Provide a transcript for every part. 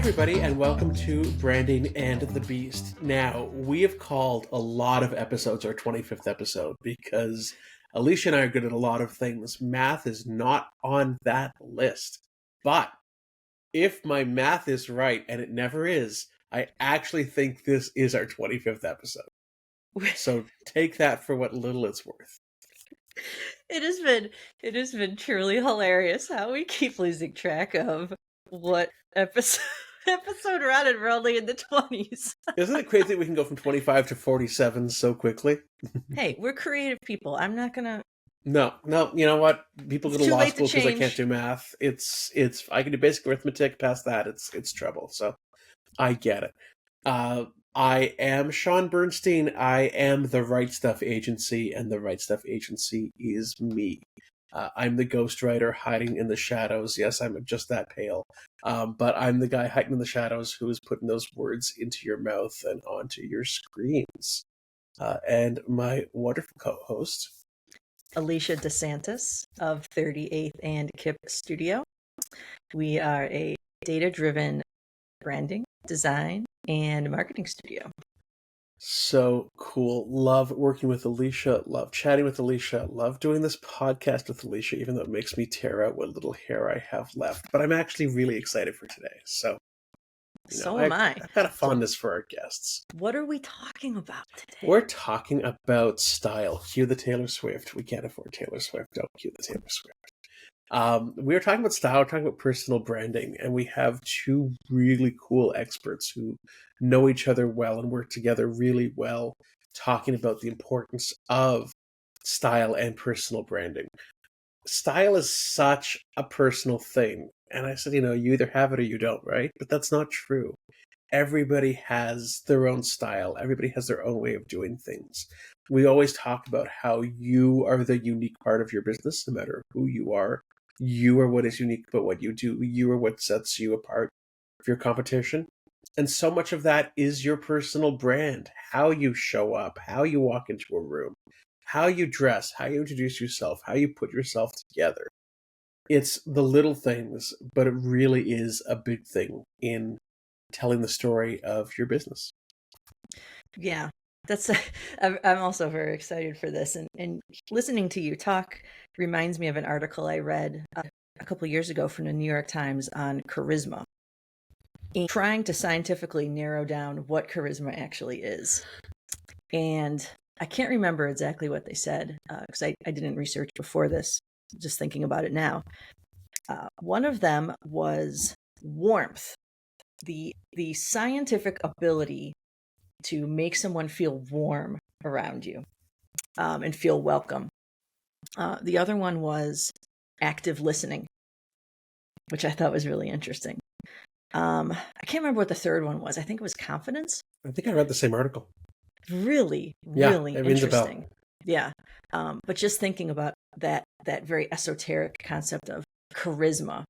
everybody, and welcome to Branding and the Beast. Now, we have called a lot of episodes our 25th episode because Alicia and I are good at a lot of things. Math is not on that list. But if my math is right, and it never is, I actually think this is our 25th episode. So take that for what little it's worth. It has been truly hilarious how we keep losing track of what episode we're on, and we're only in the 20s. Isn't it crazy that we can go from 25 to 47 so quickly? Hey, we're creative people. I'm not gonna. No, you know what? People go It's to too law late to school because I can't change. do math. I can do basic arithmetic. Past that, it's trouble. So I get it. I am Sean Bernstein. I am the Right Stuff Agency, and the Right Stuff Agency is me. I'm the ghostwriter hiding in the shadows. Yes, I'm just that pale. But I'm the guy hiding in the shadows who is putting those words into your mouth and onto your screens. And my wonderful co-host, Alicia DeSantis of 38th and Kip Studio. We are a data-driven branding, design, and marketing studio. So cool. Love working with Alicia. Love chatting with Alicia. Love doing this podcast with Alicia, even though it makes me tear out what little hair I have left. But I'm actually really excited for today. So, Am I. I've got a fondness for our guests. What are we talking about today? We're talking about style. Cue the Taylor Swift. We can't afford Taylor Swift. Don't cue the Taylor Swift. We're talking about style, we're talking about personal branding, and we have two really cool experts who know each other well and work together really well, talking about the importance of style and personal branding. Style is such a personal thing. And I said, you either have it or you don't, right? But that's not true. Everybody has their own style. Everybody has their own way of doing things. We always talk about how you are the unique part of your business, no matter who you are. You are what is unique about what you do. You are what sets you apart from your competition. And so much of that is your personal brand, how you show up, how you walk into a room, how you dress, how you introduce yourself, how you put yourself together. It's the little things, but it really is a big thing in telling the story of your business. Yeah, I'm also very excited for this. And listening to you talk reminds me of an article I read a couple of years ago from the New York Times on charisma, and trying to scientifically narrow down what charisma actually is. And I can't remember exactly what they said because I didn't research before this, just thinking about it now. One of them was warmth, the scientific ability to make someone feel warm around you and feel welcome. The other one was active listening, which I thought was really interesting. I can't remember what the third one was. I think it was confidence. I think I read the same article. Really interesting. Yeah. But just thinking about that very esoteric concept of charisma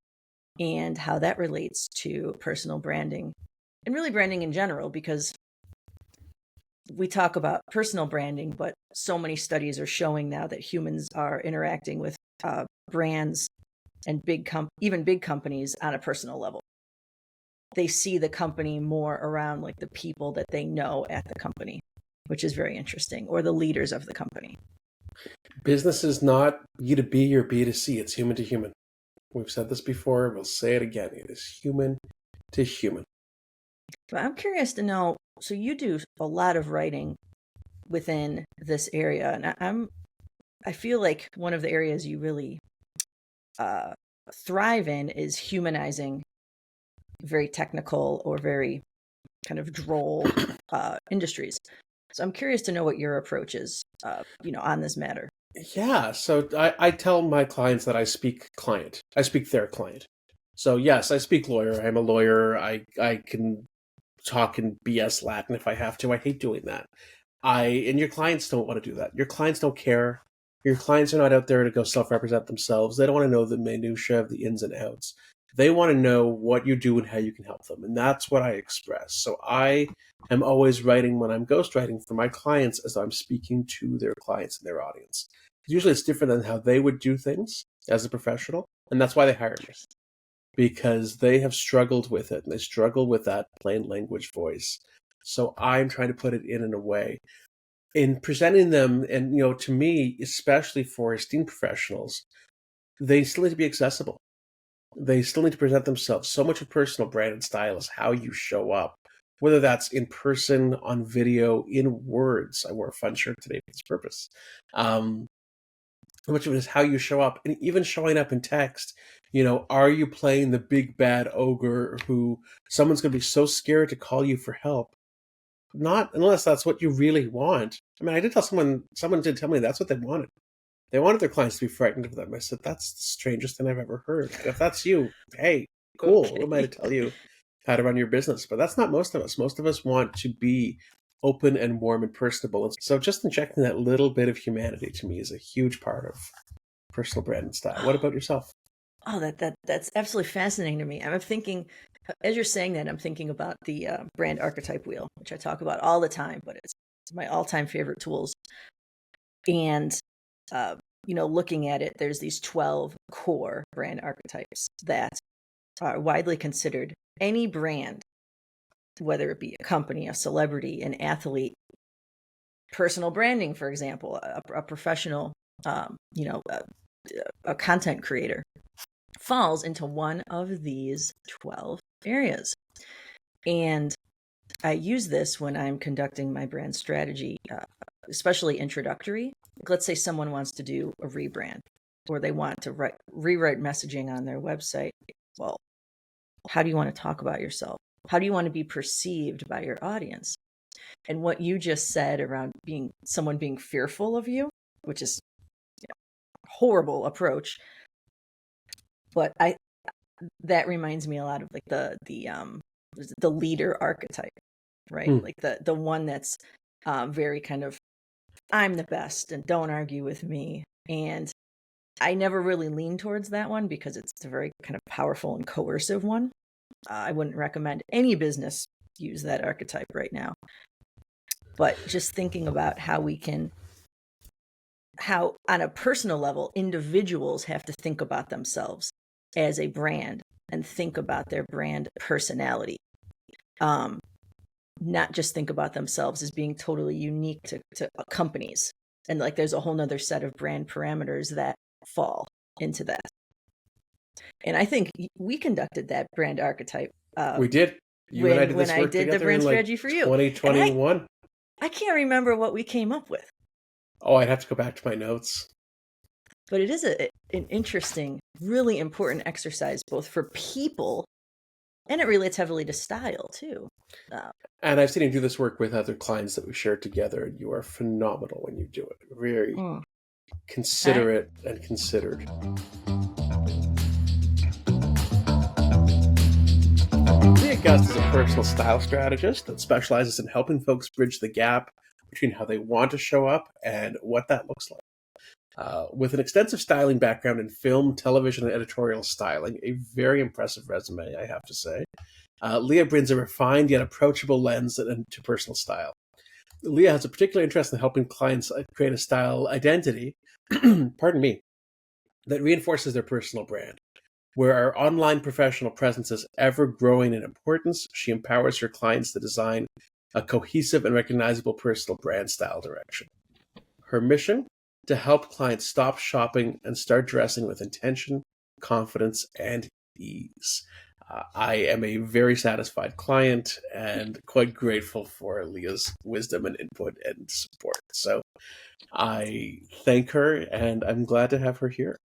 and how that relates to personal branding and really branding in general, because we talk about personal branding, but so many studies are showing now that humans are interacting with brands and even big companies on a personal level. They see the company more around like the people that they know at the company, which is very interesting, or the leaders of the company. Business is not B2B or B2C. It's human to human. We've said this before. We'll say it again. It is human to human. But I'm curious to know, so you do a lot of writing within this area, and I feel like one of the areas you really thrive in is humanizing very technical or very kind of droll industries. So I'm curious to know what your approach is, on this matter. Yeah, so I tell my clients that I speak client. I speak their client. So yes, I speak lawyer. I'm a lawyer. I can talk in BS Latin if I have to. I hate doing that. And your clients don't want to do that. Your clients don't care. Your clients are not out there to go self-represent themselves. They don't want to know the minutiae of the ins and outs. They want to know what you do and how you can help them. And that's what I express. So I am always writing when I'm ghostwriting for my clients as I'm speaking to their clients and their audience. Usually it's different than how they would do things as a professional. And that's why they hire me. because they have struggled with it, and they struggle with that plain language voice. So I'm trying to put it in a way in presenting them, and to me, especially for esteemed professionals, they still need to be accessible. They still need to present themselves. So much of personal brand and style is how you show up, whether that's in person, on video, in words. I wore a fun shirt today for this purpose. How much of it is how you show up, and even showing up in text. Are you playing the big bad ogre who someone's going to be so scared to call you for help? Not unless that's what you really want. I mean, I did tell someone did tell me that's what they wanted. They wanted their clients to be frightened of them. I said, that's the strangest thing I've ever heard. If that's you, hey, cool. Okay. Who am I to tell you how to run your business? But that's not most of us. Most of us want to be open and warm and personable. And so just injecting that little bit of humanity to me is a huge part of personal brand and style. What about yourself? Oh, that's absolutely fascinating to me. I'm thinking, as you're saying that, I'm thinking about the brand archetype wheel, which I talk about all the time, but it's my all-time favorite tools. And looking at it, there's these 12 core brand archetypes that are widely considered. Any brand, whether it be a company, a celebrity, an athlete, personal branding, for example, a professional, a content creator, falls into one of these 12 areas. And I use this when I'm conducting my brand strategy, especially introductory. Let's say someone wants to do a rebrand, or they want to rewrite messaging on their website. Well, how do you want to talk about yourself? How do you want to be perceived by your audience? And what you just said around someone being fearful of you, which is a horrible approach. But that reminds me a lot of like the leader archetype, right? Like the one that's very kind of, I'm the best and don't argue with me. And I never really lean towards that one because it's a very kind of powerful and coercive one. I wouldn't recommend any business use that archetype right now. But just thinking about how on a personal level, individuals have to think about themselves as a brand and think about their brand personality. Not just think about themselves as being totally unique to companies. And like there's a whole nother set of brand parameters that fall into that. And I think we conducted that brand archetype. We did. You and I did this when work I did together the brand in strategy for you. 2021. I can't remember what we came up with. Oh, I'd have to go back to my notes. But it is an interesting, really important exercise, both for people, and it relates heavily to style too. And I've seen you do this work with other clients that we shared together, and you are phenomenal when you do it. Very considerate and considered. Leah Gust is a personal style strategist that specializes in helping folks bridge the gap between how they want to show up and what that looks like. With an extensive styling background in film, television, and editorial styling, a very impressive resume, I have to say, Leah brings a refined yet approachable lens to personal style. Leah has a particular interest in helping clients create a style identity, pardon me, that reinforces their personal brand. Where our online professional presence is ever growing in importance, she empowers her clients to design a cohesive and recognizable personal brand style direction. Her mission? To help clients stop shopping and start dressing with intention, confidence, and ease. I am a very satisfied client and quite grateful for Leah's wisdom and input and support. So I thank her, and I'm glad to have her here.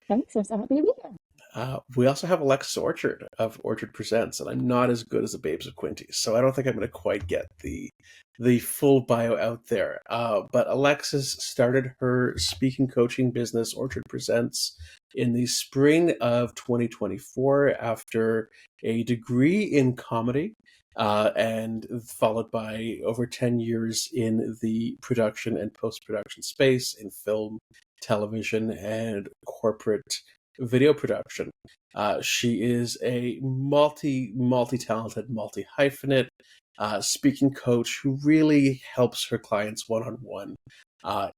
Thanks, I'm so happy to be here. We also have Alexis Orchard of Orchard Presents, and I'm not as good as the Babes of Quinty, so I don't think I'm going to quite get the full bio out there. But Alexis started her speaking coaching business, Orchard Presents, in the spring of 2024 after a degree in comedy, and followed by over 10 years in the production and post-production space in film, television, and corporate video production. She is a multi-talented, multi-hyphenate speaking coach who really helps her clients one-on-one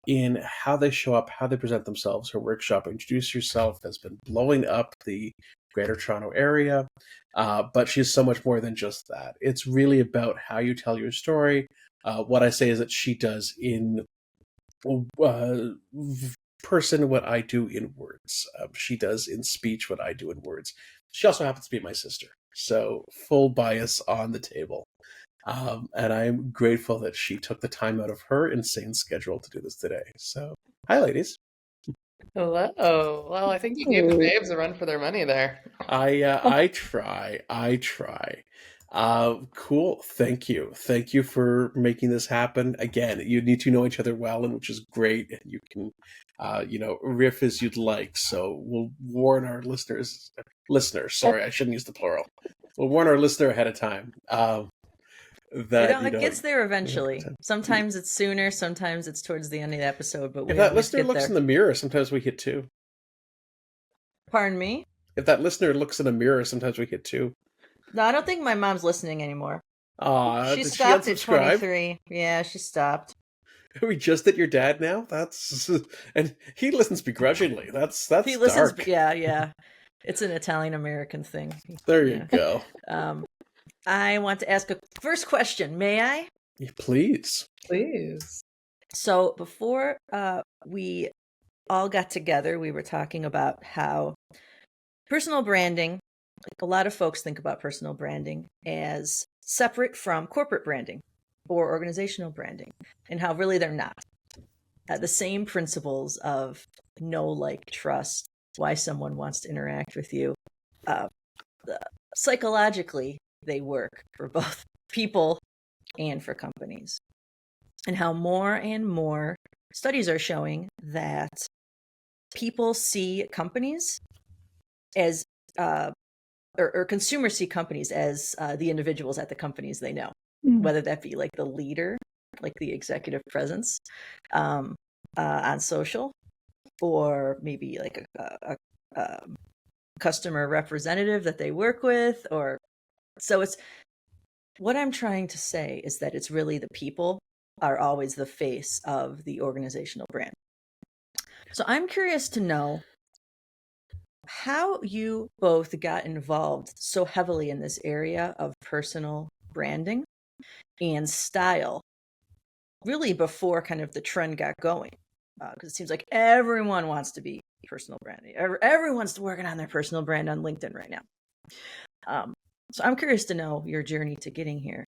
in how they show up, how they present themselves. Her workshop, Introduce Yourself, has been blowing up the Greater Toronto Area. But she's so much more than just that. It's really about how you tell your story. What I say is that she does in person what I do in words. She does in speech what I do in words. She also happens to be my sister. So full bias on the table. And I'm grateful that she took the time out of her insane schedule to do this today. So, hi, ladies. Hello. Well, I think you gave the babes a run for their money there. I try. Cool. Thank you for making this happen. Again, you need to know each other well, and which is great. And you can, riff as you'd like. So we'll warn our listeners. Sorry, I shouldn't use the plural. We'll warn our listener ahead of time. That it gets there eventually. Sometimes it's sooner, sometimes it's towards the end of the episode. But if that listener looks in the mirror, sometimes we hit 2. Pardon me? If that listener looks in a mirror, sometimes we hit 2. No, I don't think my mom's listening anymore. She did stopped she at 23. Yeah, she stopped. Are we just at your dad now? That's and he listens begrudgingly. That's he listens. Dark. Yeah. It's an Italian American thing. There you go. I want to ask a first question. May I? Yeah, please. So before we all got together, we were talking about how personal branding, like a lot of folks think about personal branding as separate from corporate branding or organizational branding, and how really they're not. The same principles of know, like, trust, why someone wants to interact with you. Psychologically, they work for both people and for companies. And how more and more studies are showing that people see companies as, or consumers see companies as the individuals at the companies they know, whether that be like the leader, like the executive presence on social, or maybe like a customer representative that they work with, or so it's what I'm trying to say is that it's really the people are always the face of the organizational brand. So I'm curious to know how you both got involved so heavily in this area of personal branding and style, really before kind of the trend got going. Because it seems like everyone wants to be personal branding. Everyone's working on their personal brand on LinkedIn right now. So I'm curious to know your journey to getting here.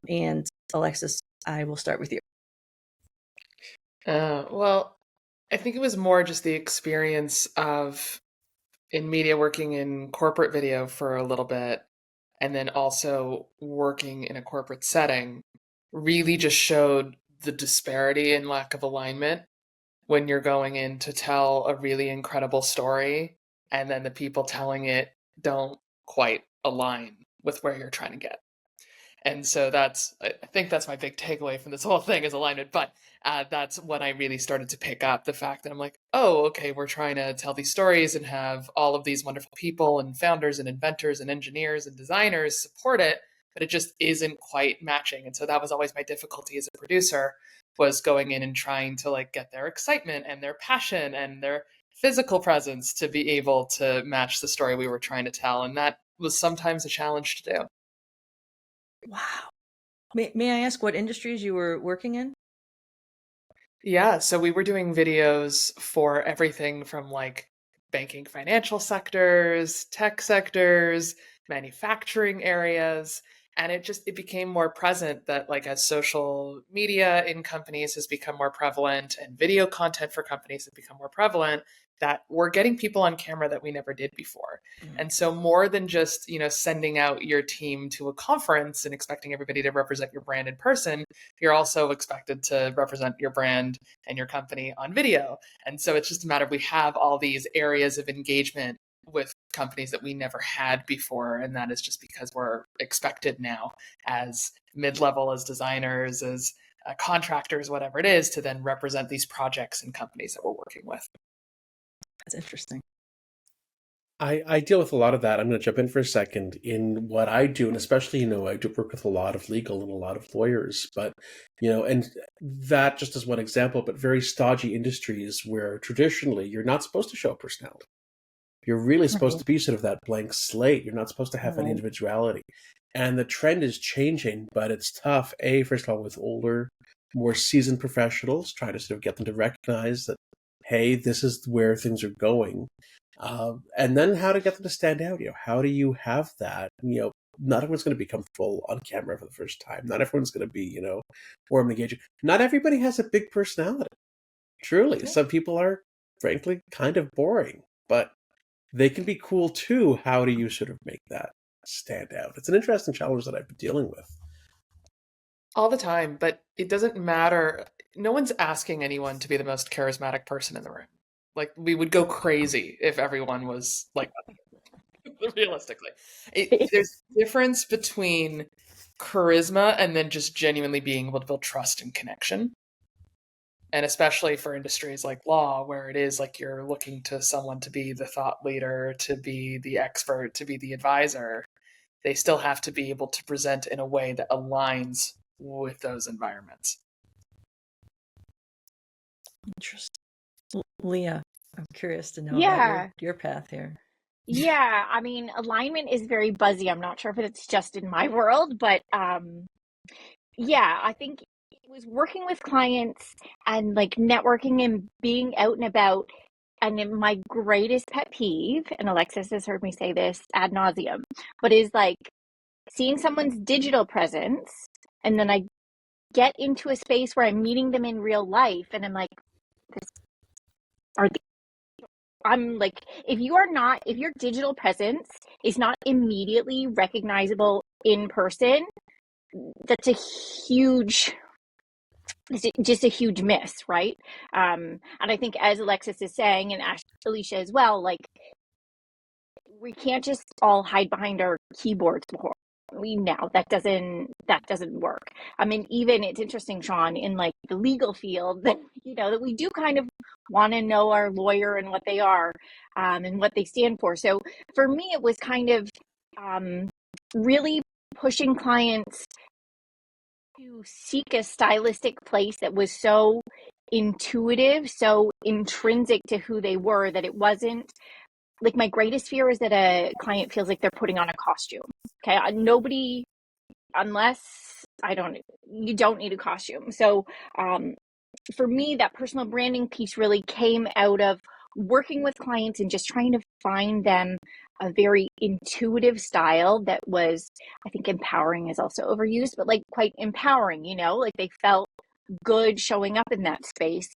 And Alexis, I will start with you. Well, I think it was more just the experience of in media working in corporate video for a little bit, and then also working in a corporate setting really just showed the disparity and lack of alignment when you're going in to tell a really incredible story and then the people telling it don't quite align with where you're trying to get. And so I think that's my big takeaway from this whole thing is alignment. But that's when I really started to pick up the fact that I'm like, oh, okay, we're trying to tell these stories and have all of these wonderful people and founders and inventors and engineers and designers support it, but it just isn't quite matching. And so that was always my difficulty as a producer, was going in and trying to like get their excitement and their passion and their physical presence to be able to match the story we were trying to tell. And that was sometimes a challenge to do. Wow. May I ask what industries you were working in? Yeah, so we were doing videos for everything from like banking, financial sectors, tech sectors, manufacturing areas. And it became more present that like as social media in companies has become more prevalent and video content for companies has become more prevalent, that we're getting people on camera that we never did before. And so more than just, sending out your team to a conference and expecting everybody to represent your brand in person, you're also expected to represent your brand and your company on video. And so it's just a matter of we have all these areas of engagement with companies that we never had before. And that is just because we're expected now as mid-level, as designers, as contractors, whatever it is, to then represent these projects and companies that we're working with. That's interesting. I deal with a lot of that. I'm going to jump in for a second in what I do, and especially, I do work with a lot of legal and a lot of lawyers, but, and that just as one example, but very stodgy industries where traditionally you're not supposed to show personality. You're really supposed Right. to be sort of that blank slate. You're not supposed to have any Right. individuality. And the trend is changing, but it's tough. First of all, with older, more seasoned professionals, trying to sort of get them to recognize that, hey, this is where things are going. And then how to get them to stand out. How do you have that? Not everyone's going to become full on camera for the first time. Not everyone's going to be, warm and engaging. Not everybody has a big personality. Truly, Yeah. some people are, frankly, kind of boring, but they can be cool too. How do you sort of make that stand out? It's an interesting challenge that I've been dealing with. All the time, but it doesn't matter. No one's asking anyone to be the most charismatic person in the room. Like, we would go crazy if everyone was like that, realistically. There's a difference between charisma and then just genuinely being able to build trust and connection. And especially for industries like law, where it is like you're looking to someone to be the thought leader, to be the expert, to be the advisor, they still have to be able to present in a way that aligns with those environments. Interesting. Leah, I'm curious to know about Yeah. your path here. Yeah. I mean, alignment is very buzzy. I'm not sure if it's just in my world, but yeah, I think it was working with clients and like networking and being out and about. And then my greatest pet peeve, and Alexis has heard me say this ad nauseum, but is like seeing someone's digital presence and then I get into a space where I'm meeting them in real life and I'm like, this are the, I'm like, if your digital presence is not immediately recognizable in person, that's just a huge miss, right? And I think as Alexis is saying, and Alicia as well, like we can't just all hide behind our keyboards before we now that doesn't work. I mean, even it's interesting, Sean, in like the legal field that that we do kind of want to know our lawyer and what they are, and what they stand for. So for me it was kind of really pushing clients to seek a stylistic place that was so intuitive, so intrinsic to who they were, that it wasn't like my greatest fear is that a client feels like they're putting on a costume. Okay. Nobody, unless you don't need a costume. So, for me, that personal branding piece really came out of working with clients and just trying to find them a very intuitive style that was, I think empowering is also overused, but like quite empowering, like they felt good showing up in that space.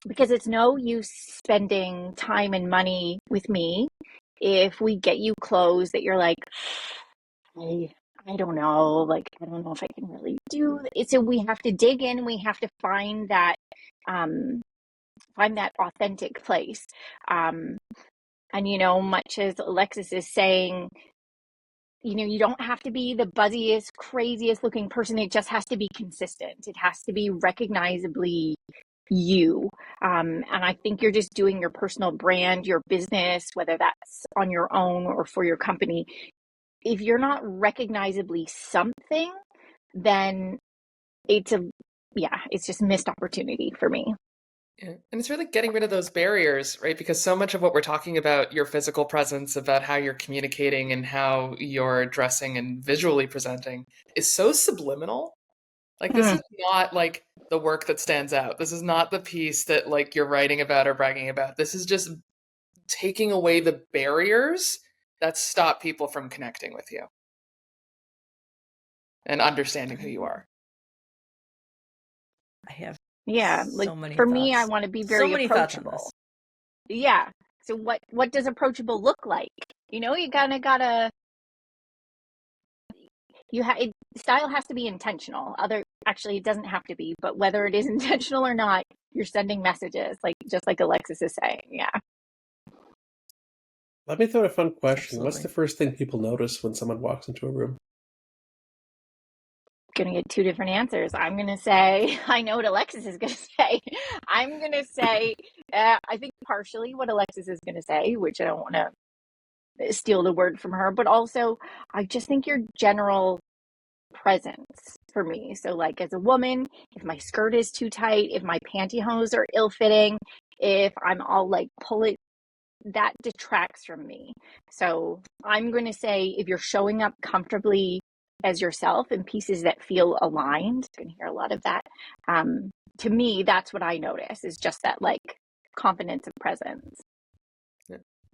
Because it's no use spending time and money with me if we get you clothes that you're like, I, I don't know, like I don't know if I can really do it. So we have to dig in. We have to find that authentic place. Um, and much as Alexis is saying, you don't have to be the buzziest, craziest looking person. It just has to be consistent. It has to be recognizably you. And I think you're just doing your personal brand, your business, whether that's on your own or for your company. If you're not recognizably something, then it's just missed opportunity for me. Yeah. And it's really getting rid of those barriers, right? Because so much of what we're talking about, your physical presence, about how you're communicating and how you're dressing and visually presenting, is so subliminal. Like, this is not like the work that stands out. This is not the piece that like you're writing about or bragging about. This is just taking away the barriers that stop people from connecting with you and understanding who you are. I have Yeah, like so many for me, I thoughts. want to be So very many thoughts on this. approachable. Yeah. So what does approachable look like? You kind of gotta style has to be intentional. Actually, it doesn't have to be, but whether it is intentional or not, you're sending messages, like just like Alexis is saying. Yeah. Let me throw out a fun question. What's Absolutely. the first thing people notice when someone walks into a room? Going to get two different answers. I'm going to say, I know what Alexis is going to say. I'm going to say, I think partially what Alexis is going to say, which I don't want to steal the word from her, but also I just think your general presence for me. So like as a woman, if my skirt is too tight, if my pantyhose are ill-fitting, if I'm all like that detracts from me. So I'm going to say, if you're showing up comfortably as yourself in pieces that feel aligned, you're going to hear a lot of that. To me, that's what I notice, is just that like confidence and presence.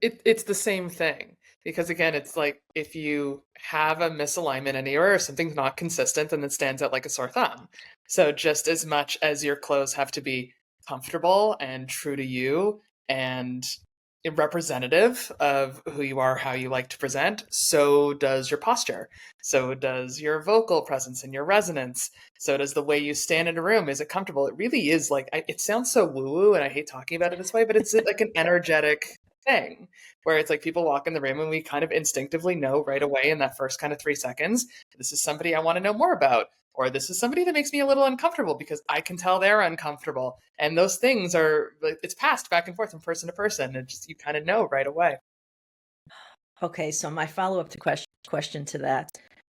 It's the same thing, because again, it's like if you have a misalignment anywhere or something's not consistent, then it stands out like a sore thumb. So just as much as your clothes have to be comfortable and true to you and representative of who you are, how you like to present, so does your posture. So does your vocal presence and your resonance. So does the way you stand in a room. Is it comfortable? It really is like, it sounds so woo-woo, and I hate talking about it this way, but it's like an energetic thing where it's like people walk in the room and we kind of instinctively know right away in that first kind of 3 seconds, this is somebody I want to know more about, or this is somebody that makes me a little uncomfortable because I can tell they're uncomfortable. And those things are, it's passed back and forth from person to person, and just you kind of know right away. Okay, so my follow-up to question to that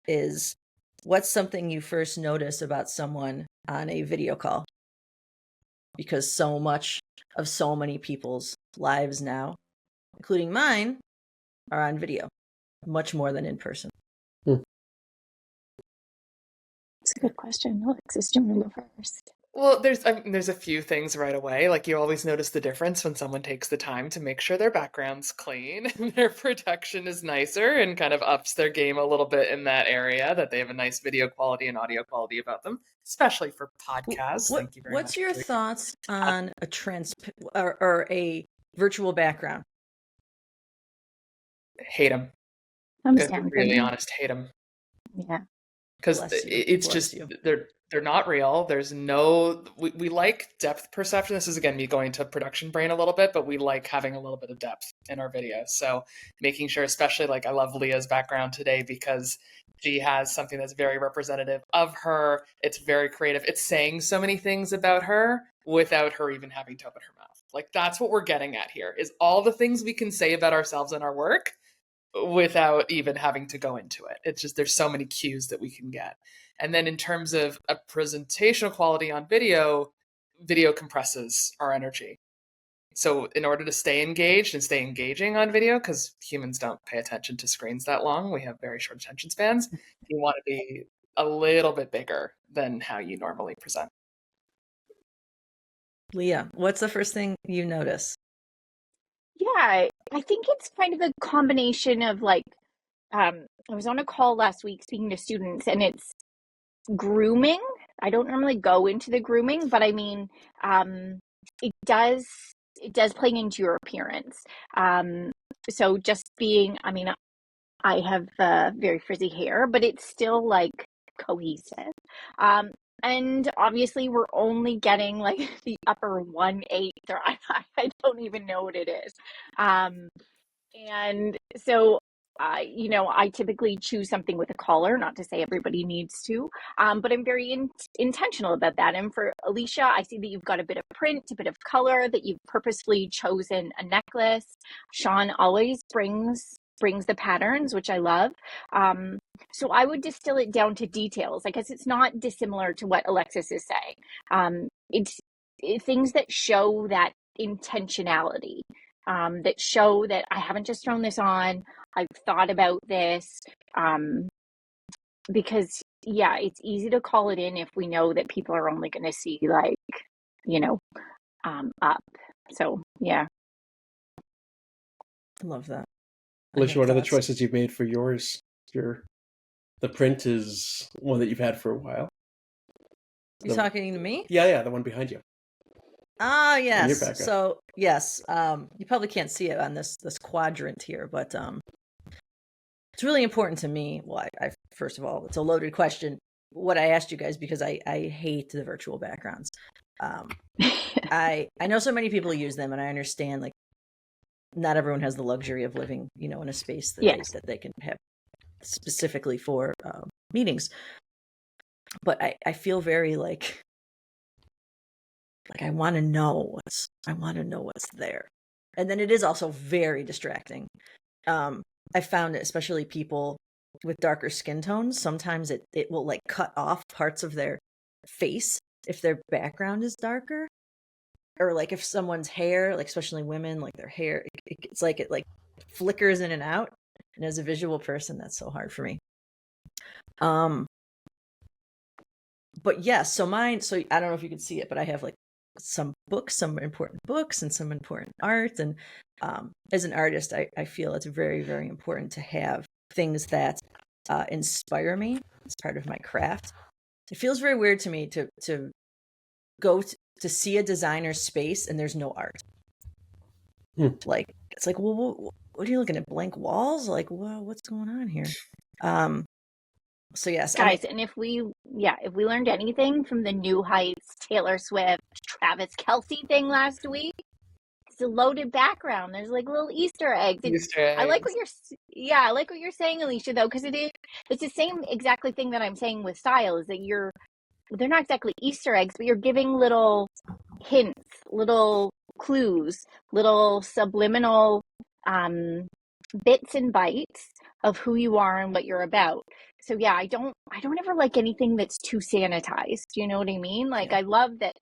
is, what's something you first notice about someone on a video call? Because so much of so many people's lives now, including mine, are on video, much more than in person. It's a good question. Alexis, do you want to go first? Well, there's a few things right away. Like, you always notice the difference when someone takes the time to make sure their background's clean and their production is nicer and kind of ups their game a little bit in that area, that they have a nice video quality and audio quality about them, especially for podcasts. Thank you very much. What's your thoughts on a or a virtual background? Hate them. I'm To be really honest, hate them. Yeah. Because Bless you. it's Bless just you. they're not real. There's no, we like depth perception. This is again me going to production brain a little bit, but we like having a little bit of depth in our videos. So making sure, especially like I love Leah's background today because she has something that's very representative of her. It's very creative. It's saying so many things about her without her even having to open her mouth. Like, that's what we're getting at here, is all the things we can say about ourselves and our work without even having to go into it. It's just, there's so many cues that we can get. And then in terms of a presentational quality on video, video compresses our energy. So in order to stay engaged and stay engaging on video, because humans don't pay attention to screens that long, we have very short attention spans, you want to be a little bit bigger than how you normally present. Leah, what's the first thing you notice? Yeah, I think it's kind of a combination of like, I was on a call last week speaking to students, and it's grooming. I don't normally go into the grooming, but I mean, it does play into your appearance. So just being, I mean, I have very frizzy hair, but it's still like cohesive. And obviously we're only getting like the upper 1/8, or I don't even know what it is. And so, I typically choose something with a collar, not to say everybody needs to, but I'm very intentional about that. And for Alicia, I see that you've got a bit of print, a bit of color, that you've purposefully chosen a necklace. Sean always brings the patterns, which I love. So I would distill it down to details. I guess it's not dissimilar to what Alexis is saying. It's things that show that intentionality, that show that I haven't just thrown this on, I've thought about this. Because, yeah, it's easy to call it in if we know that people are only going to see like, up. So, yeah. I love that. Alicia, what are the choices you've made for yours? The print is one that you've had for a while. You talking to me? Yeah, the one behind you. Ah, yes. So, yes, you probably can't see it on this quadrant here, but it's really important to me. Well, I first of all, it's a loaded question, what I asked you guys, because I hate the virtual backgrounds. I know so many people use them, and I understand, like, not everyone has the luxury of living, in a space that they can have specifically for meetings. But I feel very like I want to know what's there. And then it is also very distracting. I found it, especially people with darker skin tones, sometimes it will like cut off parts of their face if their background is darker. or like if someone's hair, like especially women, like their hair, it's like it like flickers in and out. And as a visual person, that's so hard for me. But yes, so mine, so I don't know if you can see it, but I have like some books, some important books and some important art. And as an artist, I feel it's very, very important to have things that inspire me as part of my craft. It feels very weird to me to go to see a designer's space and there's no art. Like, it's like, well, what are you looking at? Blank walls? Like, well, what's going on here? So yes, guys, and if we learned anything from the New Heights, Taylor Swift, Travis Kelce thing last week, it's a loaded background. There's like little Easter eggs. I like what you're saying, Alicia, though, because it's the same exactly thing that I'm saying with style, is that they're not exactly Easter eggs, but you're giving little hints, little clues, little subliminal bits and bytes of who you are and what you're about. So yeah, I don't ever like anything that's too sanitized. You know what I mean? Like, I love that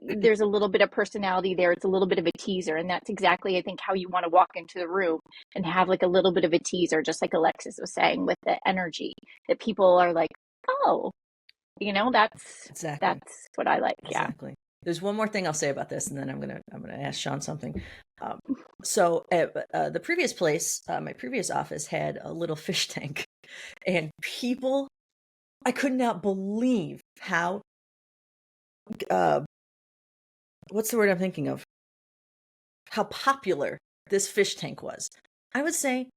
there's a little bit of personality there. It's a little bit of a teaser, and that's exactly, I think, how you want to walk into the room and have like a little bit of a teaser, just like Alexis was saying, with the energy that people are like, oh, that's what I like. Exactly. There's one more thing I'll say about this, and then I'm gonna ask Sean something. So at the previous place, my previous office had a little fish tank, and people, I could not believe how, what's the word I'm thinking of? How popular this fish tank was. I would say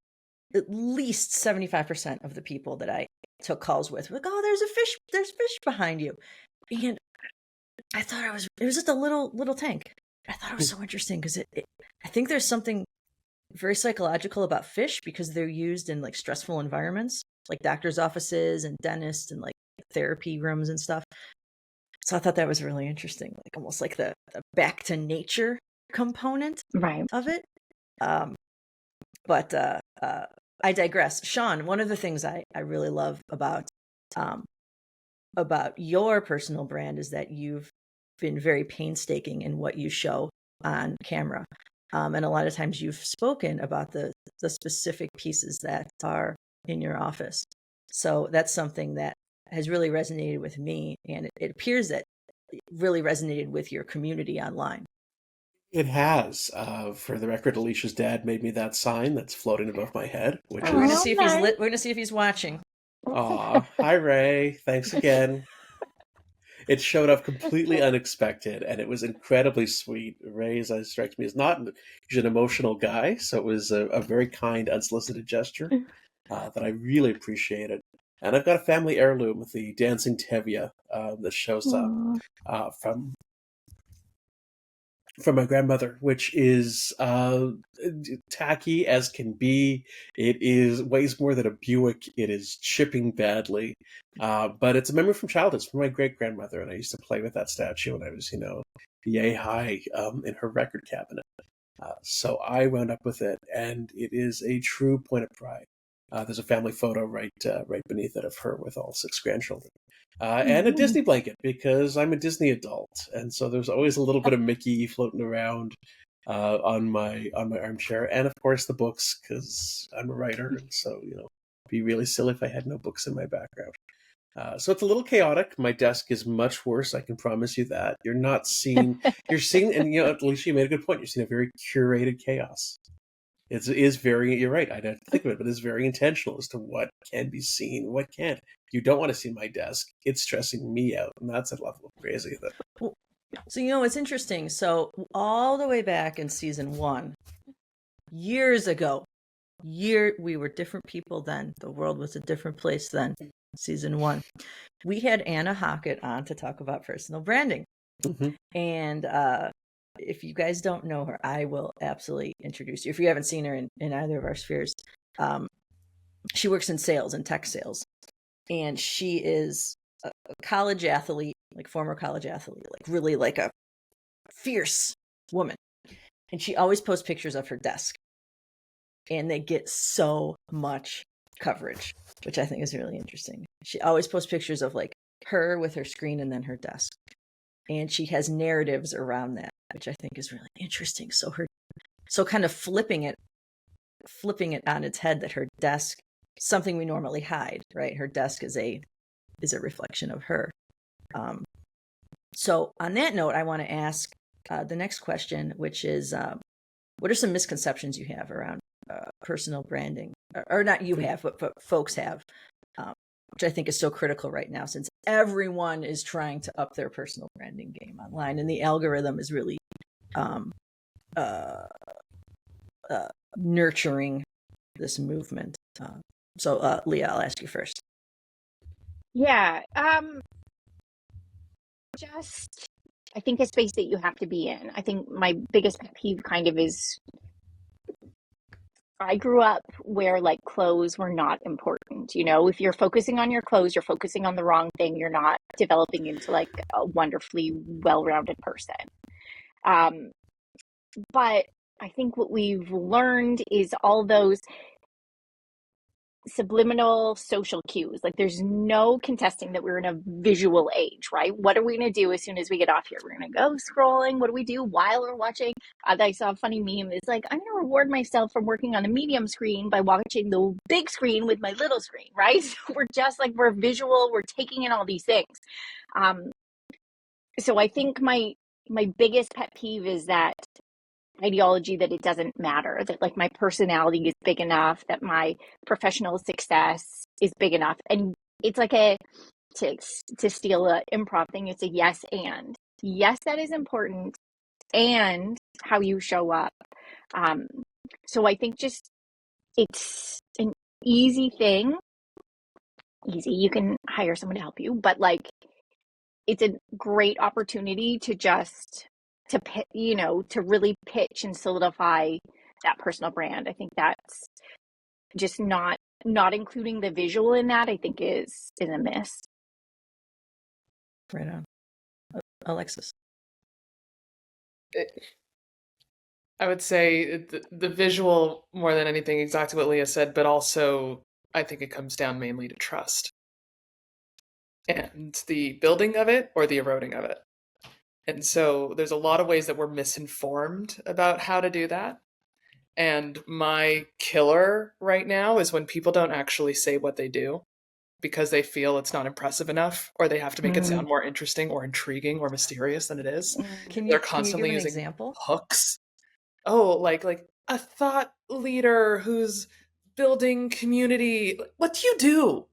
at least 75% of the people that I took calls with were like, oh, there's fish behind you. And I thought it was just a little tank. I thought it was so interesting because I think there's something very psychological about fish because they're used in like stressful environments, like doctors' offices and dentists and like therapy rooms and stuff. So I thought that was really interesting, like almost like the back to nature component of it. But I digress. Sean, one of the things I really love about your personal brand is that you've been very painstaking in what you show on camera. And a lot of times you've spoken about the specific pieces that are in your office. So that's something that has really resonated with me. And it appears that it really resonated with your community online. It has. For the record, Alicia's dad made me that sign that's floating above my head. Which we're gonna see if he's lit. We're gonna see if he's watching. Aw, hi Ray. Thanks again. It showed up completely unexpected, and it was incredibly sweet. Ray, as I strikes me, is not he's an emotional guy, so it was a very kind, unsolicited gesture that I really appreciated. And I've got a family heirloom with the dancing Tevye that shows up from my grandmother, which is tacky as can be. It weighs more than a Buick. It is chipping badly, but it's a memory from childhood. It's from my great grandmother, and I used to play with that statue when I was, yay high in her record cabinet. So I wound up with it, and it is a true point of pride. There's a family photo right beneath it of her with all 6 grandchildren. And a Disney blanket, because I'm a Disney adult, and so there's always a little bit of Mickey floating around on my armchair, and of course the books, because I'm a writer, and so it'd be really silly if I had no books in my background. So it's a little chaotic. My desk is much worse, I can promise you that. You're not seeing, you're seeing, and Alicia, you made a good point. You're seeing a very curated chaos. It is very, you're right, I'd have to think of it, but it's very intentional as to what can be seen, what can't. You don't want to see my desk. It's stressing me out, and that's a level of crazy. So, it's interesting. So all the way back in season 1, years ago, we were different people then. The world was a different place then. Season 1, we had Anna Hockett on to talk about personal branding. Mm-hmm. And if you guys don't know her, I will absolutely introduce you. If you haven't seen her in either of our spheres, she works in sales and tech sales. And she is a college athlete, like former college athlete, like really like a fierce woman. And she always posts pictures of her desk. And they get so much coverage, which I think is really interesting. She always posts pictures of like her with her screen and then her desk. And she has narratives around that. which I think is really interesting. So kind of flipping it on its head, that her desk, something we normally hide, right? Her desk is a reflection of her. So on that note, I want to ask the next question, which is, what are some misconceptions you have around personal branding, or not you have, but folks have, which I think is so critical right now, since everyone is trying to up their personal branding game online, and the algorithm is really nurturing this movement. So Leah, I'll ask you first. Yeah. Just, I think a space that you have to be in. I think my biggest pet peeve kind of is, I grew up where like clothes were not important. You know, if you're focusing on your clothes, you're focusing on the wrong thing. You're not developing into like a wonderfully well-rounded person. But I think what we've learned is all those subliminal social cues. Like there's no contesting that we're in a visual age, right? What are we going to do as soon as we get off here? We're going to go scrolling. What do we do while we're watching? I saw a funny meme. It's like, I'm going to reward myself from working on the medium screen by watching the big screen with my little screen, right? So we're just like, we're visual. We're taking in all these things. So I think my biggest pet peeve is that ideology that it doesn't matter, that like my personality is big enough, that my professional success is big enough. And it's like to steal an improv thing, it's a yes and. Yes, that is important, and how you show up. So I think just it's an easy thing. Easy, you can hire someone to help you, but like it's a great opportunity to just to really pitch and solidify that personal brand. I think that's just not including the visual in that, I think is a miss. Right on. Alexis. I would say the visual more than anything, exactly what Leah said, but also I think it comes down mainly to trust and the building of it or the eroding of it. And so there's a lot of ways that we're misinformed about how to do that. And my killer right now is when people don't actually say what they do because they feel it's not impressive enough, or they have to make it sound more interesting or intriguing or mysterious than it is. They're constantly give an using example? hooks. Oh, like a thought leader who's building community. What do you do?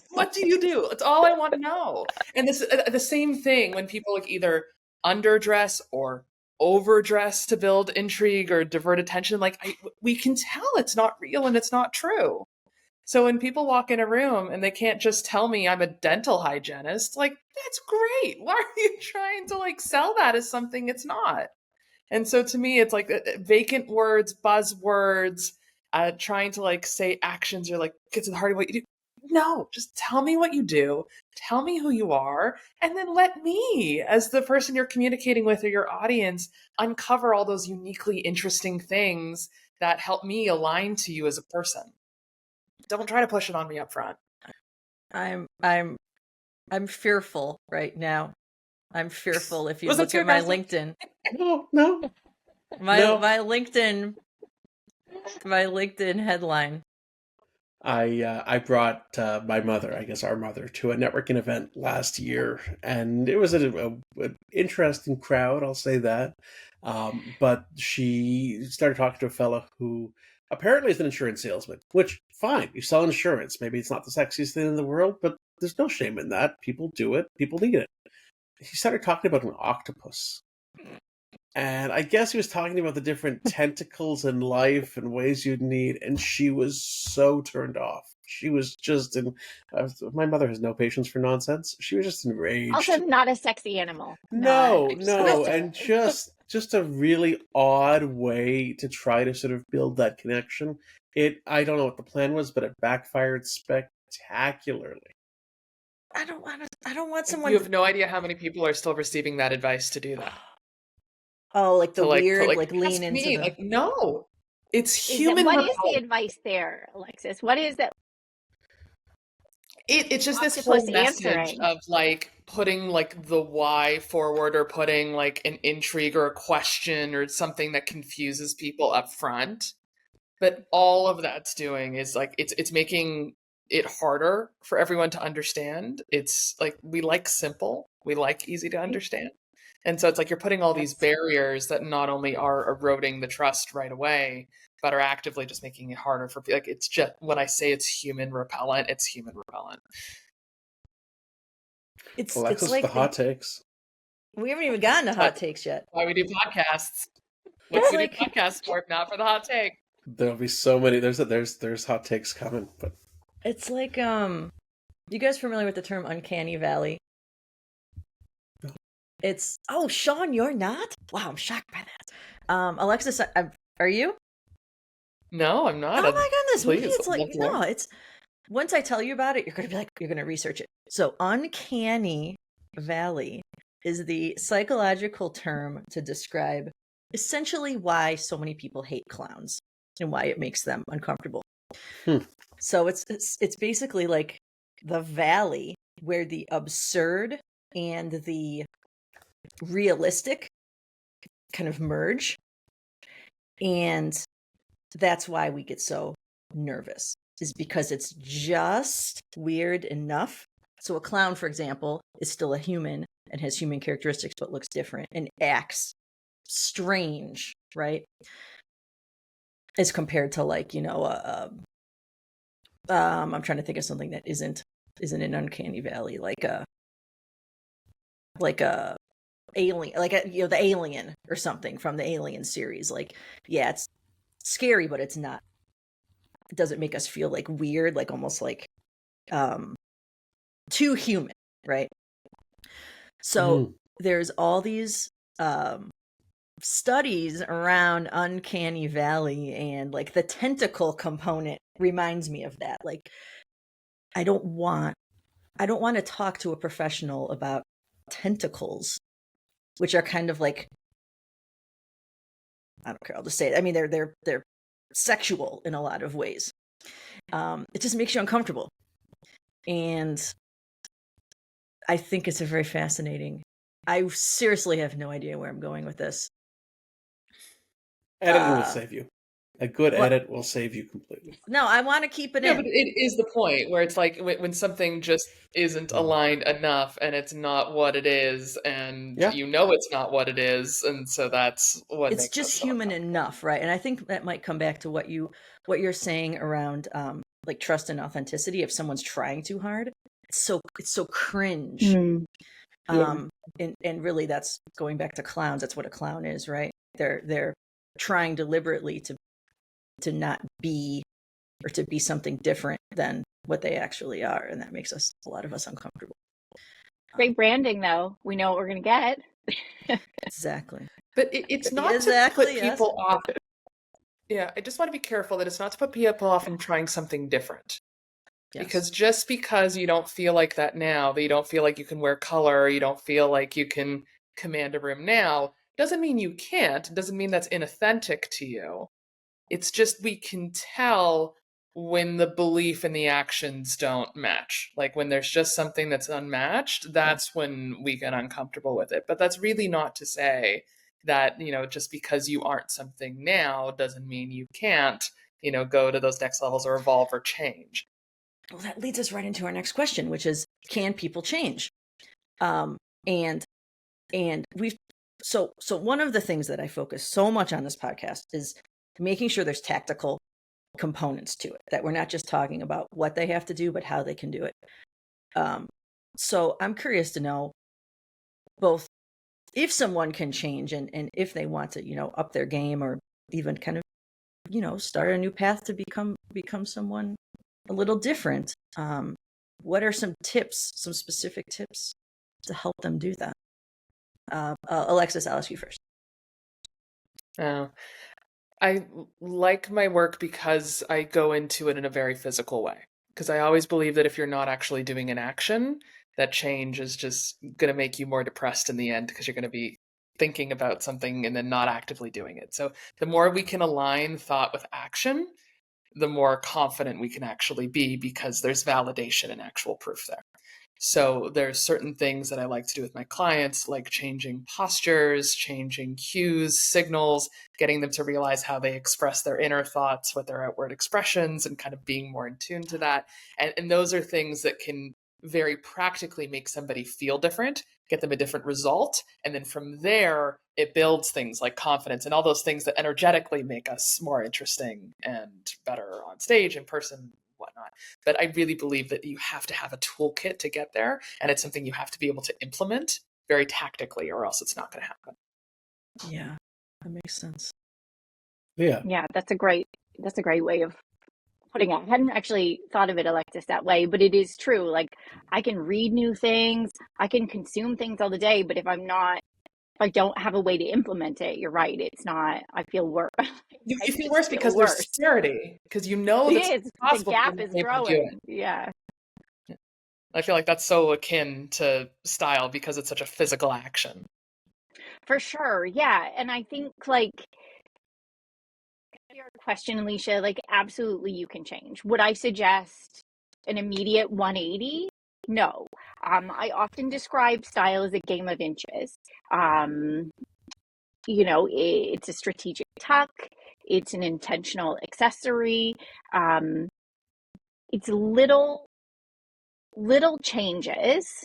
What do you do? It's all I want to know. And this the same thing when people like either underdress or overdress to build intrigue or divert attention. Like we can tell it's not real and it's not true. So when people walk in a room and they can't just tell me I'm a dental hygienist, like that's great. Why are you trying to like sell that as something it's not? And so to me, it's like vacant words, buzzwords, trying to like say actions or like get to the heart of what you do. No, just tell me what you do, tell me who you are, and then let me, as the person you're communicating with or your audience, uncover all those uniquely interesting things that help me align to you as a person. Don't try to push it on me up front. I'm fearful right now. I'm fearful if you look at my LinkedIn. No. My LinkedIn headline. I brought my mother, I guess our mother, to a networking event last year, and it was an interesting crowd, I'll say that. But she started talking to a fella who apparently is an insurance salesman, which, fine, you sell insurance. Maybe it's not the sexiest thing in the world, but there's no shame in that. People do it. People need it. He started talking about an octopus. And I guess he was talking about the different tentacles in life and ways you'd need, and she was so turned off. She was just my mother has no patience for nonsense. She was just enraged. Also, not a sexy animal. No, and just a really odd way to try to sort of build that connection. I don't know what the plan was, but it backfired spectacularely. I don't want someone. You have no idea how many people are still receiving that advice to do that. Oh, like the weird, to like lean into me. the... Like, no, it's human. What is the advice there, Alexis? What is that? It's just this whole message of like putting like the why forward, or putting like an intrigue or a question or something that confuses people up front. But all of that's doing is like it's making it harder for everyone to understand. It's like we like simple, we like easy to understand. And so it's like you're putting all these barriers that not only are eroding the trust right away, but are actively just making it harder for people. Like it's just, when I say it's human repellent, it's human repellent. It's Alexis, like the hot takes. we haven't even gotten to hot takes yet. Why we do podcasts. What It's do we like do podcasts for if not for the hot take? There'll be so many. There's hot takes coming, but it's like you guys familiar with the term uncanny valley? It's Sean, you're not? Wow, I'm shocked by that. Alexis, are you? No, I'm not. Oh my goodness, Please, it's like let's no, learn. it's once I tell you about it, you're gonna be like, you're gonna research it. So uncanny valley is the psychological term to describe essentially why so many people hate clowns and why it makes them uncomfortable. So it's basically like the valley where the absurd and the realistic kind of merge, and that's why we get so nervous, is because it's just weird enough. So a clown, for example, is still a human and has human characteristics but looks different and acts strange, right? As compared to like, I'm trying to think of something that isn't an uncanny valley, like a alien, like the Alien or something from the Alien series. Like, yeah, it's scary, but it's not. It doesn't make us feel like weird, like almost like too human, right? So there's all these studies around uncanny valley, and like the tentacle component reminds me of that. Like, I don't want to talk to a professional about tentacles, which are kind of like, I don't care, I'll just say it. I mean, they're sexual in a lot of ways. It just makes you uncomfortable. And I think it's a very fascinating. I seriously have no idea where I'm going with this. Editing will save you. A good edit will save you completely. No, I want to keep it in. But it is the point where it's like when something just isn't aligned enough and it's not what it is, and you know it's not what it is, and so that's what it's makes just us so human enough, right? And I think that might come back to what you're saying around like trust and authenticity. If someone's trying too hard, it's so cringe. And really that's going back to clowns. That's what a clown is, right? They're trying deliberately to not be, or to be something different than what they actually are, and that makes a lot of us uncomfortable. Great branding, though. We know what we're going to get. Exactly. But it's not to put people off. Yeah, I just want to be careful that it's not to put people off from trying something different. Yes. Because just because you don't feel like that now, that you don't feel like you can wear color, or you don't feel like you can command a room now, doesn't mean you can't. It doesn't mean that's inauthentic to you. It's just we can tell when the belief and the actions don't match. Like when there's just something that's unmatched, that's when we get uncomfortable with it. But that's really not to say that, just because you aren't something now doesn't mean you can't, go to those next levels or evolve or change. Well, that leads us right into our next question, which is, can people change? And we've, so one of the things that I focus so much on this podcast is making sure there's tactical components to it, that we're not just talking about what they have to do, but how they can do it. So I'm curious to know both if someone can change and if they want to, up their game, or even kind of, start a new path to become someone a little different. What are some specific tips to help them do that? Alexis, I'll ask you first. I like my work because I go into it in a very physical way. Because I always believe that if you're not actually doing an action, that change is just going to make you more depressed in the end, because you're going to be thinking about something and then not actively doing it. So the more we can align thought with action, the more confident we can actually be, because there's validation and actual proof there. So there's certain things that I like to do with my clients, like changing postures, changing cues, signals, getting them to realize how they express their inner thoughts with their outward expressions and kind of being more in tune to that. And those are things that can very practically make somebody feel different, get them a different result. And then from there, it builds things like confidence and all those things that energetically make us more interesting and better on stage, in person, whatnot. But I really believe that you have to have a toolkit to get there. And it's something you have to be able to implement very tactically, or else it's not going to happen. Yeah, that makes sense. Yeah. Yeah, that's a great way of putting it. I hadn't actually thought of it, Alexis, that way, but it is true. Like, I can read new things, I can consume things all the day, but if I don't have a way to implement it, you're right. It's not, I feel worse. You feel worse because there's disparity, because you know It that's is. The possible. gap is growing. Yeah. I feel like that's so akin to style because it's such a physical action. For sure. Yeah. And I think, like, your question, Alicia, like, absolutely you can change. Would I suggest an immediate 180? No. I often describe style as a game of inches. It's a strategic tuck, it's an intentional accessory. It's little changes,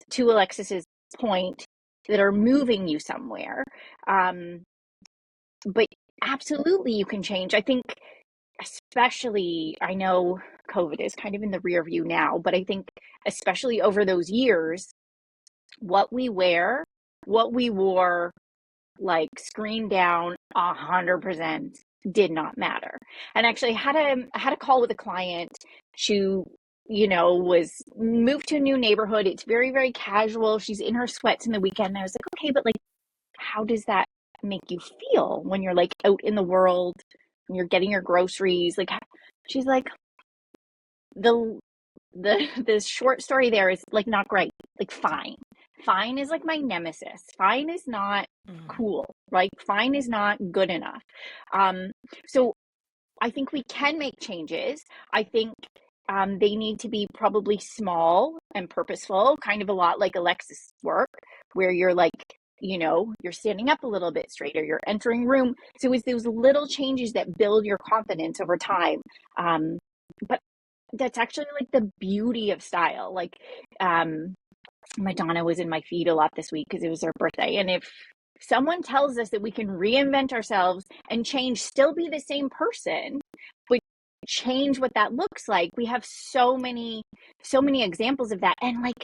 to Alexis's point, that are moving you somewhere. But absolutely you can change. I think, especially, I know COVID is kind of in the rear view now, but I think especially over those years, what we wear, what we wore, like, screen down 100% did not matter. And actually I had a call with a client. She, was moved to a new neighborhood. It's very, very casual. She's in her sweats in the weekend. And I was like, okay, but, like, how does that make you feel when you're, like, out in the world and you're getting your groceries? Like, she's like, the the short story there is, like, not great. Like, fine is, like, my nemesis. Fine is not cool. Like, fine is not good enough. So I think we can make changes. I think they need to be probably small and purposeful, kind of a lot like Alexis' work, where you're, like, you're standing up a little bit straighter, you're entering room. So it's those little changes that build your confidence over time. But that's actually, like, the beauty of style. Like, Madonna was in my feed a lot this week because it was her birthday. And if someone tells us that we can reinvent ourselves and change, still be the same person, but change what that looks like, we have so many examples of that. And, like,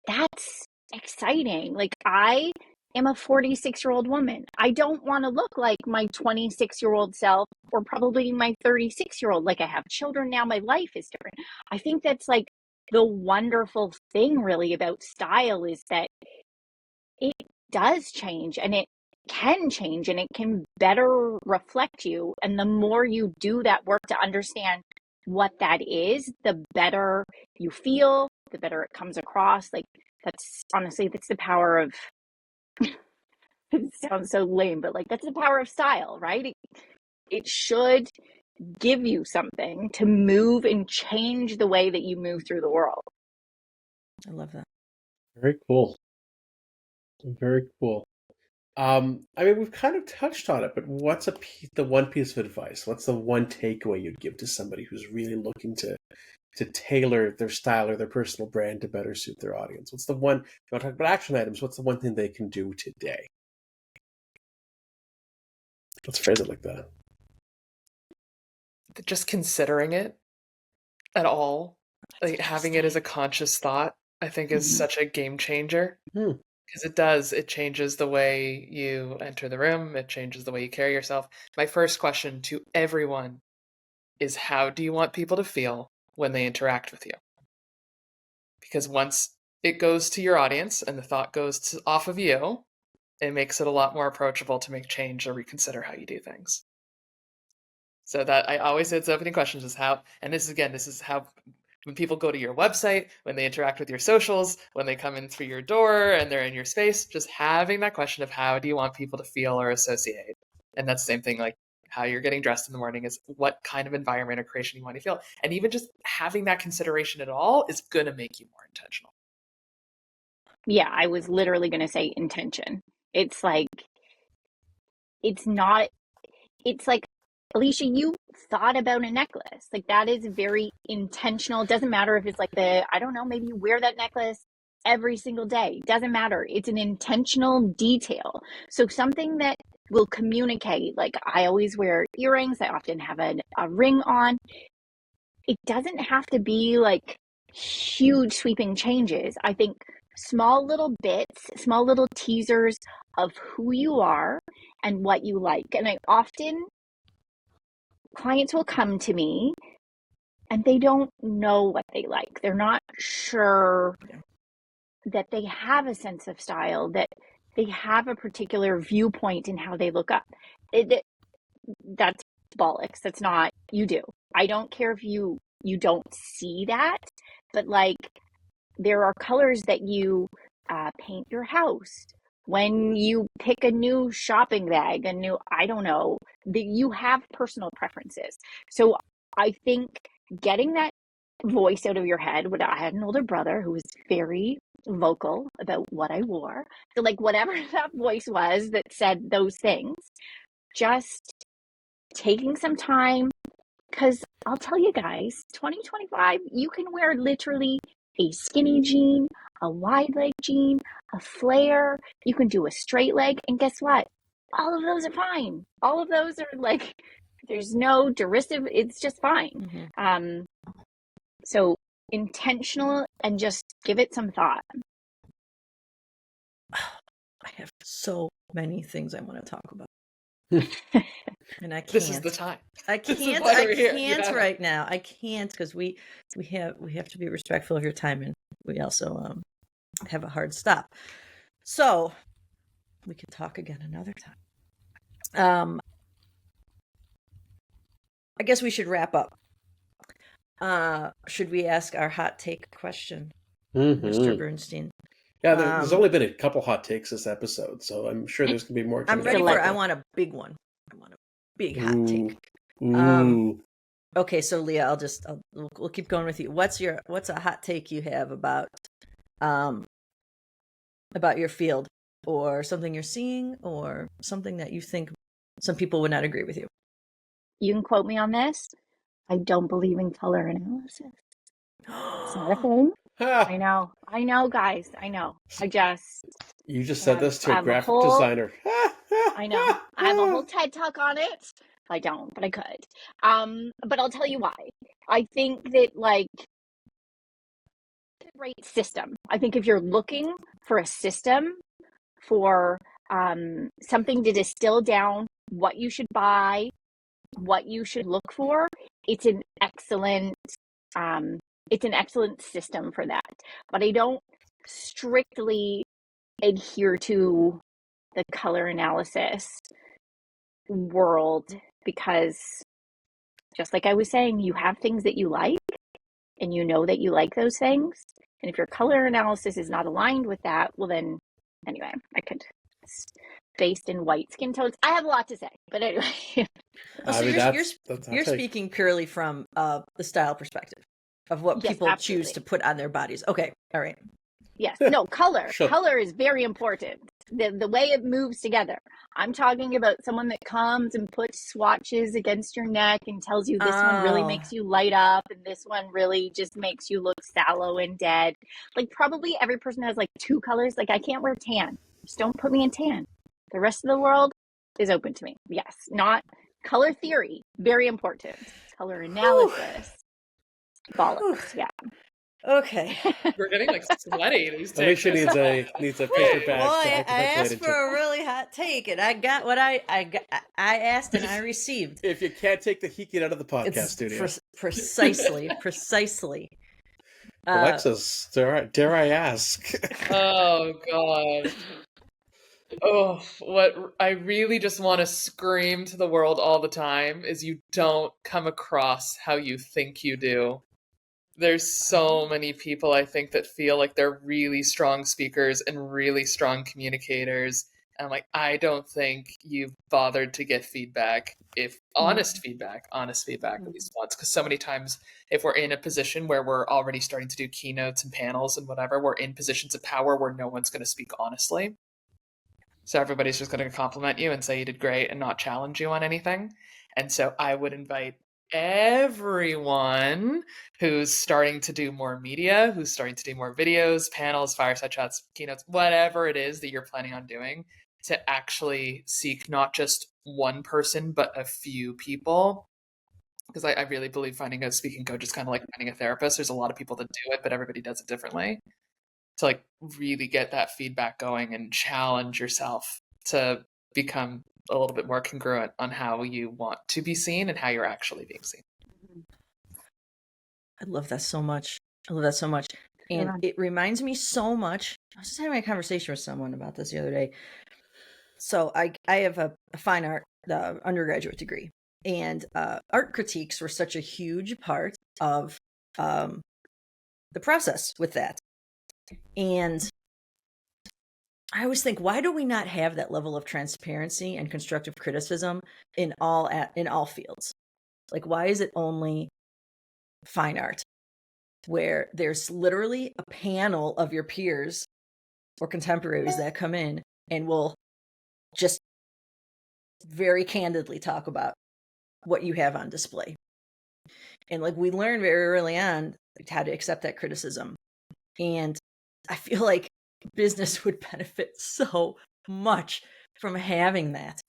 that's exciting. Like, I am a 46-year-old woman. I don't want to look like my 26-year-old self, or probably my 36-year-old. Like, I have children now. My life is different. I think that's, like, the wonderful thing really about style, is that it does change, and it can change, and it can better reflect you. And the more you do that work to understand what that is, the better you feel, the better it comes across. Like, that's the power of it sounds so lame, but, like, that's the power of style, right? It should give you something to move and change the way that you move through the world. I love that. Very cool. Very cool. I mean, we've kind of touched on it, but what's the one piece of advice? What's the one takeaway you'd give to somebody who's really looking to tailor their style or their personal brand to better suit their audience? What's the one, if you want to talk about action items, what's the one thing they can do today? Let's phrase it like that. Just considering it at all, like, having it as a conscious thought, I think is such a game changer. Because it changes the way you enter the room, it changes the way you carry yourself. My first question to everyone is, how do you want people to feel when they interact with you? Because once it goes to your audience and the thought goes off of you, it makes it a lot more approachable to make change or reconsider how you do things. So that, I always say, it's opening questions is how, and this is how, when people go to your website, when they interact with your socials, when they come in through your door and they're in your space, just having that question of how do you want people to feel or associate? And that's the same thing, like how you're getting dressed in the morning is what kind of environment or creation you want to feel. And even just having that consideration at all is going to make you more intentional. Yeah, I was literally going to say intention. It's like, it's not, it's like, Alicia, you thought about a necklace. Like that is very intentional. It doesn't matter if it's like I don't know, maybe you wear that necklace every single day. Doesn't matter. It's an intentional detail. So something that will communicate, like I always wear earrings. I often have a ring on. It doesn't have to be like huge sweeping changes. I think small little bits, small little teasers of who you are and what you like. And I often, clients will come to me and they don't know what they like. They're not sure that they have a sense of style, that they have a particular viewpoint in how they look up. That's bollocks. That's not, you do. I don't care if you don't see that, but like there are colors that you paint your house. When you pick a new shopping bag, I don't know, that you have personal preferences. So I think getting that voice out of your head, I had an older brother who was very vocal about what I wore. So like whatever that voice was that said those things, just taking some time, because I'll tell you guys, 2025, you can wear literally a skinny jean, a wide leg jean, a flare. You can do a straight leg. And guess what? All of those are fine. All of those are like, there's no derisive. It's just fine. Mm-hmm. So intentional and just give it some thought. I have so many things I want to talk about. And I can't. This is the time. I can't right now. I can't because we have to be respectful of your time, and we also have a hard stop. So we can talk again another time. I guess we should wrap up. Should we ask our hot take question, Mr. Bernstein? Yeah, there's only been a couple hot takes this episode, so I'm sure there's going to be more. I'm ready for it. I want a big one. I want a big hot take. Okay, so Leah, we'll keep going with you. What's a hot take you have about your field, or something you're seeing, or something that you think some people would not agree with you? You can quote me on this. I don't believe in color analysis. It's not a thing. I know, guys. I know. You just said this to a graphic designer. I know. I have a whole TED talk on it. I don't, but I could. But I'll tell you why. I think that like a great system. I think if you're looking for a system for something to distill down what you should buy, what you should look for, it's an excellent system for that. But I don't strictly adhere to the color analysis world, because just like I was saying, you have things that you like and you know that you like those things. And if your color analysis is not aligned with that, well then, anyway, based in white skin tones. I have a lot to say, but anyway. You're speaking purely from the style perspective of what people choose to put on their bodies. Okay, all right. Yes, no, color. Sure. Color is very important. The way it moves together. I'm talking about someone that comes and puts swatches against your neck and tells you this one really makes you light up and this one really just makes you look sallow and dead. Like probably every person has like two colors. Like I can't wear tan. Just don't put me in tan. The rest of the world is open to me. Yes, not color theory. Very important. Color analysis. Bollocks. Yeah. Okay. We're getting like sweaty. Alicia needs a paper bag. Well, I asked for a really hot take, and I got what I asked, and I received. If you can't take the heat, get out of the podcast studio. Precisely. Alexis, dare I ask? Oh God. Oh, what I really just want to scream to the world all the time is you don't come across how you think you do. There's so many people, I think, that feel like they're really strong speakers and really strong communicators, And I'm like, I don't think you've bothered to get feedback, if honest feedback at least once. Because so many times, if we're in a position where we're already starting to do keynotes and panels and whatever, we're in positions of power where no one's going to speak honestly. So everybody's just going to compliment you and say you did great and not challenge you on anything. And so I would invite everyone who's starting to do more media, who's starting to do more videos, panels, fireside chats, keynotes, whatever it is that you're planning on doing, to actually seek not just one person, but a few people. Because I really believe finding a speaking coach is kind of like finding a therapist. There's a lot of people that do it, but everybody does it differently. To like really get that feedback going and challenge yourself to become a little bit more congruent on how you want to be seen and how you're actually being seen. I love that so much. And it reminds me so much. I was just having a conversation with someone about this the other day. So I have a fine art undergraduate degree, and art critiques were such a huge part of the process with that. And I always think, why do we not have that level of transparency and constructive criticism in all fields? Like, why is it only fine art, where there's literally a panel of your peers or contemporaries that come in and will just very candidly talk about what you have on display? And like, we learn very early on how to accept that criticism. And I feel like business would benefit so much from having that.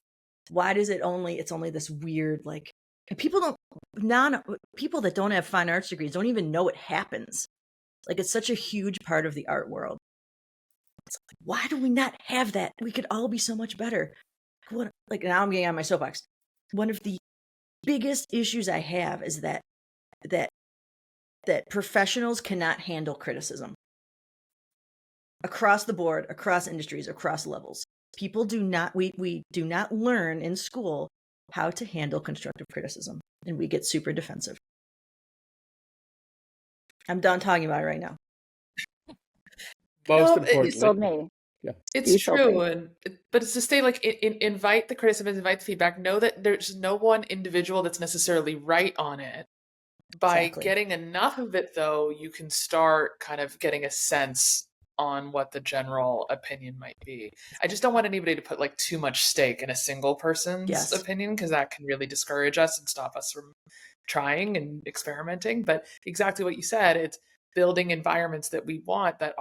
Why does it's only this weird, like, and people that don't have fine arts degrees don't even know it happens. Like, it's such a huge part of the art world. It's like, why do we not have that? We could all be so much better. Like, now I'm getting on my soapbox. One of the biggest issues I have is that professionals cannot handle criticism. Across the board, across industries, across levels. People do not, we do not learn in school how to handle constructive criticism, and we get super defensive. I'm done talking about it right now. Most You importantly, sold me. Yeah. It's true, but it's to say, like, invite the criticism, invite the feedback. Know that there's no one individual that's necessarily right on it. By Exactly. getting enough of it, though, you can start kind of getting a sense on what the general opinion might be. I just don't want anybody to put like too much stake in a single person's opinion, because that can really discourage us and stop us from trying and experimenting. But exactly what you said, it's building environments that we want, that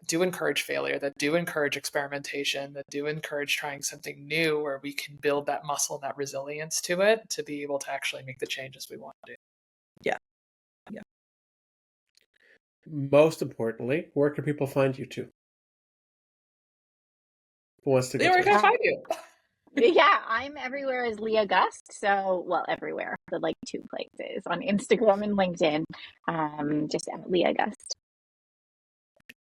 do encourage failure, that do encourage experimentation, that do encourage trying something new, where we can build that muscle and that resilience to it to be able to actually make the changes we want to do. Yeah. Most importantly, where can people find you two? Who wants to Leah, where can I find you? Yeah, I'm everywhere as Leah Gust. So, well, everywhere, but like 2 places, on Instagram and LinkedIn. Just at Leah Gust.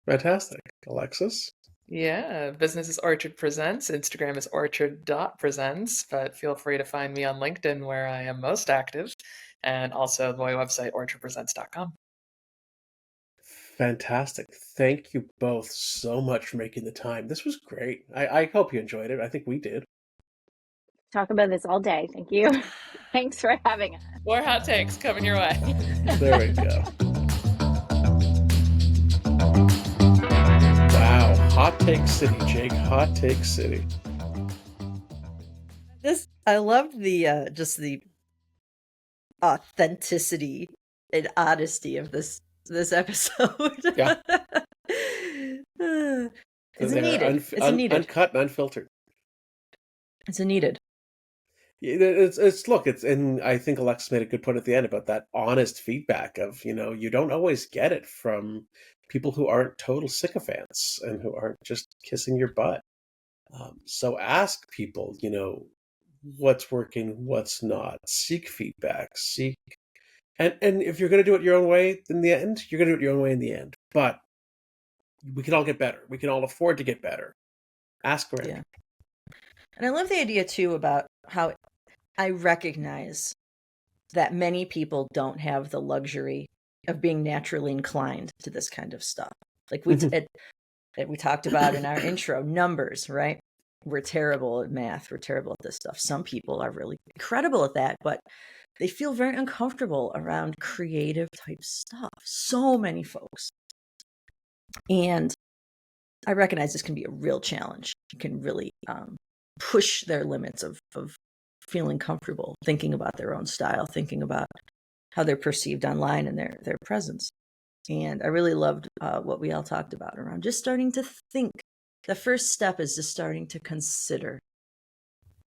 Fantastic. Alexis? Yeah, Business is Orchard Presents. Instagram is orchard.presents, but feel free to find me on LinkedIn, where I am most active, and also my website, orchardpresents.com. Fantastic. Thank you both so much for making the time. This was great. I hope you enjoyed it. I think we did. Talk about this all day. Thank you. Thanks for having us. More hot takes coming your way. There we go. Wow. Hot Take City, Jake. Hot Take City. I loved the just the authenticity and honesty of this episode. Yeah. It's needed. It's needed. Uncut and unfiltered. It's needed. And I think Alexis made a good point at the end about that honest feedback of, you don't always get it from people who aren't total sycophants and who aren't just kissing your butt. So ask people, what's working, what's not. Seek feedback. And if you're going to do it your own way in the end, you're going to do it your own way in the end. But we can all get better. We can all afford to get better. Ask around. Yeah. And I love the idea, too, about how I recognize that many people don't have the luxury of being naturally inclined to this kind of stuff. Like that we talked about in our intro, numbers, right? We're terrible at math. We're terrible at this stuff. Some people are really incredible at that, but they feel very uncomfortable around creative type stuff. So many folks. And I recognize this can be a real challenge. It can really push their limits of feeling comfortable, thinking about their own style, thinking about how they're perceived online and their presence. And I really loved what we all talked about around just starting to think. The first step is just starting to consider,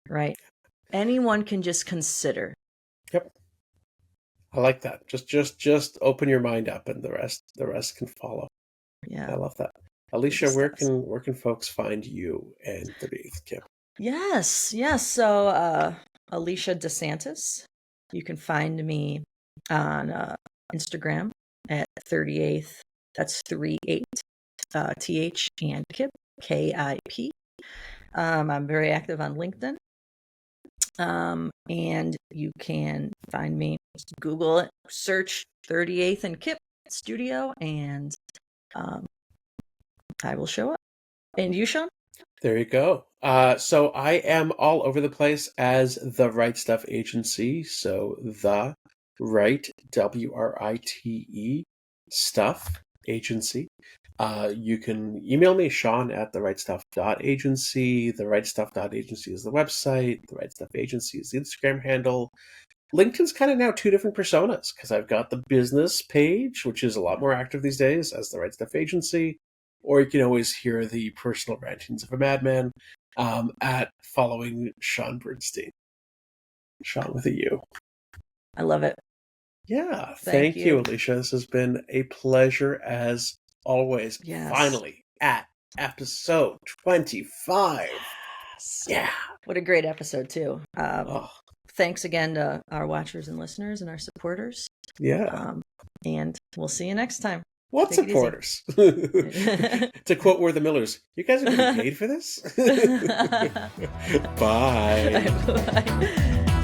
right? Anyone can just consider. Yep. I like that. Just open your mind up, and the rest can follow. Yeah. I love that. Alicia, where can folks find you and 38th Kip? Yes. So Alicia DeSantis. You can find me on Instagram at 38th. That's 38 TH and Kip, KIP. I'm very active on LinkedIn. And you can find me, just Google it, search 38th and Kip Studio, and I will show up. And you, Sean? There you go. So I am all over the place as The Right Stuff Agency. So The Right, WRITE, Stuff Agency. You can email me, Sean at therightstuff.agency. Therightstuff.agency is the website. The Right Stuff Agency is the Instagram handle. LinkedIn's kind of now two different personas, because I've got the business page, which is a lot more active these days, as The Right Stuff Agency. Or you can always hear the personal rantings of a madman at following Sean Bernstein. Sean with a U. I love it. Yeah, thank you, Alicia. This has been a pleasure as always. Yes. Finally, at episode 25. Yes. Yeah. What a great episode, too. Thanks again to our watchers and listeners and our supporters. Yeah. And we'll see you next time. What Take supporters? To quote We're the Millers, you guys are getting paid for this? Bye. Bye.